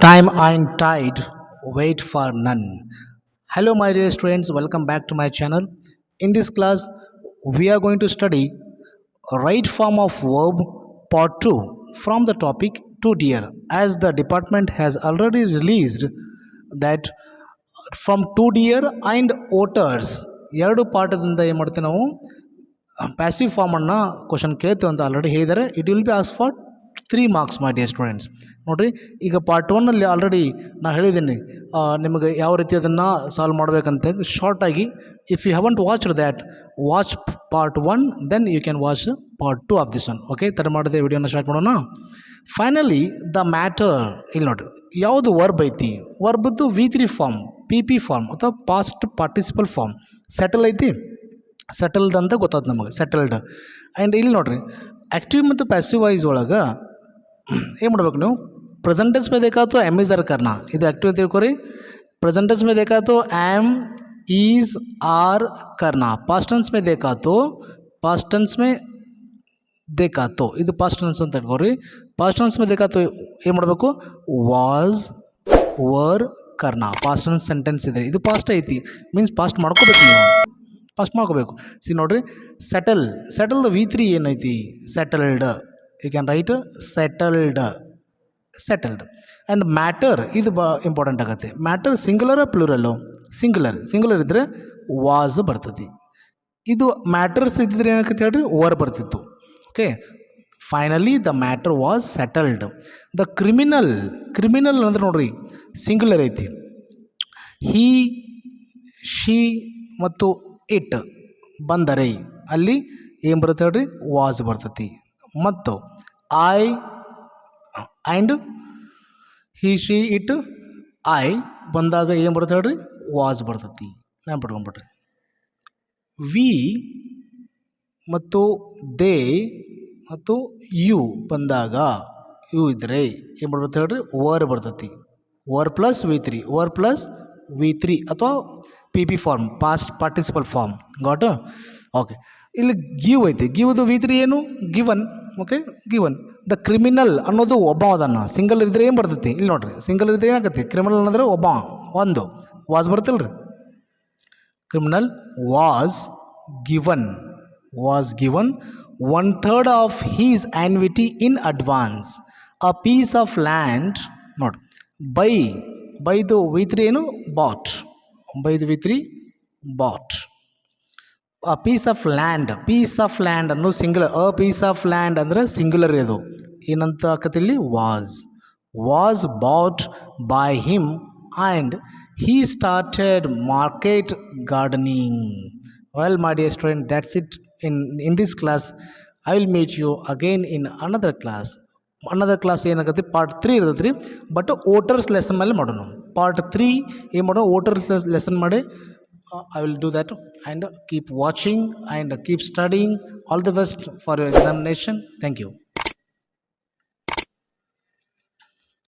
Time and tide wait for none. Hello, my dear students, welcome back to my channel. In this class, we are going to study right form of verb part 2 from the topic to dear. As the department has already released that from to dear and otters ಎರಡು ಪಾಠದಿಂದ ಏನು ಮಾಡ್ತೀವಿ ನಾವು passive ಫಾರ್ಮನ್ನು question ಕೇಳ್ತೀವಿ ಅಂತ already ಹೇಳಿದ್ದಾರೆ. It will be as for 3 marks my dear students. ನೋಡಿರಿ, ಈಗ part 1ನಲ್ಲಿ already ನಾನು ಹೇಳಿದ್ದೀನಿ ನಿಮಗೆ ಯಾವ ರೀತಿ ಅದನ್ನು ಸಾಲ್ವ್ ಮಾಡಬೇಕಂತ. ಶಾರ್ಟಾಗಿ if you haven't watched that, watch part 1, then you can watch part 2 of this one. Okay, ಥರ ಮಾಡಿದೆ ವಿಡಿಯೋನ ಸ್ಟಾರ್ಟ್ ಮಾಡೋಣ. ಫೈನಲಿ ದ ಮ್ಯಾಟರ್, ಇಲ್ಲಿ ನೋಡಿರಿ ಯಾವುದು ವರ್ಬ್ ಐತಿ, ವರ್ಬದ್ದು V3 ಫಾರ್ಮ್, PP ಫಾರ್ಮ್ ಅಥವಾ ಪಾಸ್ಟ್ ಪಾರ್ಟಿಸಿಪಲ್ ಫಾರ್ಮ್. ಸೆಟಲ್ ಐತಿ, ಸೆಟಲ್ಡ್ ಅಂತ ಗೊತ್ತಾಯ್ತು ನಮಗೆ, ಸೆಟಲ್ಡ್. ಆ್ಯಂಡ್ ಇಲ್ಲಿ ನೋಡಿರಿ ಆ್ಯಕ್ಟಿವ್ ಮತ್ತು ಪ್ಯಾಸಿವ್ ವಾಯ್ಸ್ ಒಳಗೆ ಏನು ಮಾಡ್ಬೇಕು ನೀವು, प्रेजेंट टेंस में देखा तो एम इज आर करना, ಇದು एक्टिव ತಿಳ್ಕೊರಿ. प्रेजेंट टेंस में देखा तो एम इज आर करना. पास्ट टेंस में देखा तो पास्ट टेंस में देखा तो ಇದು ಪಾಸ್ಟ್ ಟೆನ್ಸ್ ಅಂತ ತಿಳ್ಕೊರಿ. ಪಾಸ್ಟ್ ಟೆನ್ಸ್ में देखा तो ಏನು ಮಾಡಬೇಕು, ವಾಸ್ ವರ್ ಕರ್ನಾ. ಪಾಸ್ಟ್ ಟೆನ್ಸ್ ಸೆಂಟೆನ್ಸ್ ಇದೆ, ಇದು ಪಾಸ್ಟ್ ಐತಿ, ಮೀನ್ಸ್ ಪಾಸ್ಟ್ ಮಾಡ್ಕೋಬೇಕು, ನೀವು ಪಾಸ್ಟ್ ಮಾಡ್ಕೋಬೇಕು. ಸಿ ನೋಡ್ರಿ, ಸೆಟಲ್, ಸೆಟಲ್ಡ್ V3 ಏನೈತಿ, settled. You can write settled, settled. And matter, ಇದು ಇಂಪಾರ್ಟೆಂಟ್ ಆಗುತ್ತೆ. Matter singular plural, singular, singular ಇದ್ದರೆ ವಾಸ್ ಬರ್ತದೆ. ಇದು ಮ್ಯಾಟರ್ಸ್ ಇದ್ದಿದ್ರೆ ಏನಕ್ಕೆ ಹೇಳ್ರಿ, ವರ್ ಬರ್ತಿತ್ತು. Okay, finally the matter was settled. The criminal, criminal ಅಂದ್ರೆ ನೋಡ್ರಿ ಸಿಂಗುಲರ್ ಐತಿ. ಹೀ, ಶಿ ಮತ್ತು ಇಟ್ ಬಂದರೆ ಅಲ್ಲಿ ಏನು ಬರುತ್ತೆ ಹೇಳ್ರಿ, ವಾಸ್ ಬರ್ತತಿ. ಮತ್ತು I and he, she, it, I ಬಂದಾಗ ಏನು ಬರುತ್ತೆ ಹೇಳ್ರಿ, ವಾಸ್ ಬರ್ತತಿ. ನಾನು ಪಡ್ಕೊಂಡ್ಬಿಟ್ರಿ. ವಿ ಮತ್ತು ದೇ ಮತ್ತು ಯು ಬಂದಾಗ, ಯು ಇದ್ದರೆ ಏನು ಬರುತ್ತೆ ಹೇಳ್ರಿ, ವರ್ ಬರ್ತತಿ. Var plus V3, var plus V3 ಅಥವಾ PP form, past participle form. Got? Okay, ಇಲ್ಲಿ ಗಿವ್ ಐತಿ, ಗಿವ್ದು V3 ಏನು, given. Okay, given. The criminal ಅನ್ನೋದು ಒಬ್ಬ ಅದನ್ನು, ಸಿಂಗಲ್ ಇದ್ದರೆ ಏನು ಬರ್ತೈತಿ, ಇಲ್ಲಿ ನೋಡ್ರಿ ಸಿಂಗಲ್ ಇದ್ದರೆ ಏನಾಗತ್ತೆ, ಕ್ರಿಮಿನಲ್ ಅಂದರೆ ಒಬ್ಬ, ಒಂದು ವಾಸ್ ಬರ್ತಲ್ಲ ರೀ. Criminal was given, was given 1/3 of his annuity in advance. A piece of land, ನೋಡಿ ಬೈ, ಬೈದು V3 ಏನು, ಬಾಟ್, ಬೈದು V3 bought. A piece of land, piece of land ಅನ್ನೋ singular, a piece of land ಅಂದರೆ singular. ಇದು ಏನಂತ ಆಕತಿಲ್ಲಿ, was bought by him and he started market gardening. Well, my dear student, that's it in this class. I will meet you again in another class. Another class ಏನಾಗುತ್ತೆ, part 3 ಇರ್ತೈತೆ ರೀ. But voters lesson ಮೇಲೆ ಮಾಡೋಣ. Part 3 ಏನು ಮಾಡೋಣ, voters lesson ಮಾಡಿ. I will do that, and keep watching and keep studying. All the best for your examination. Thank you.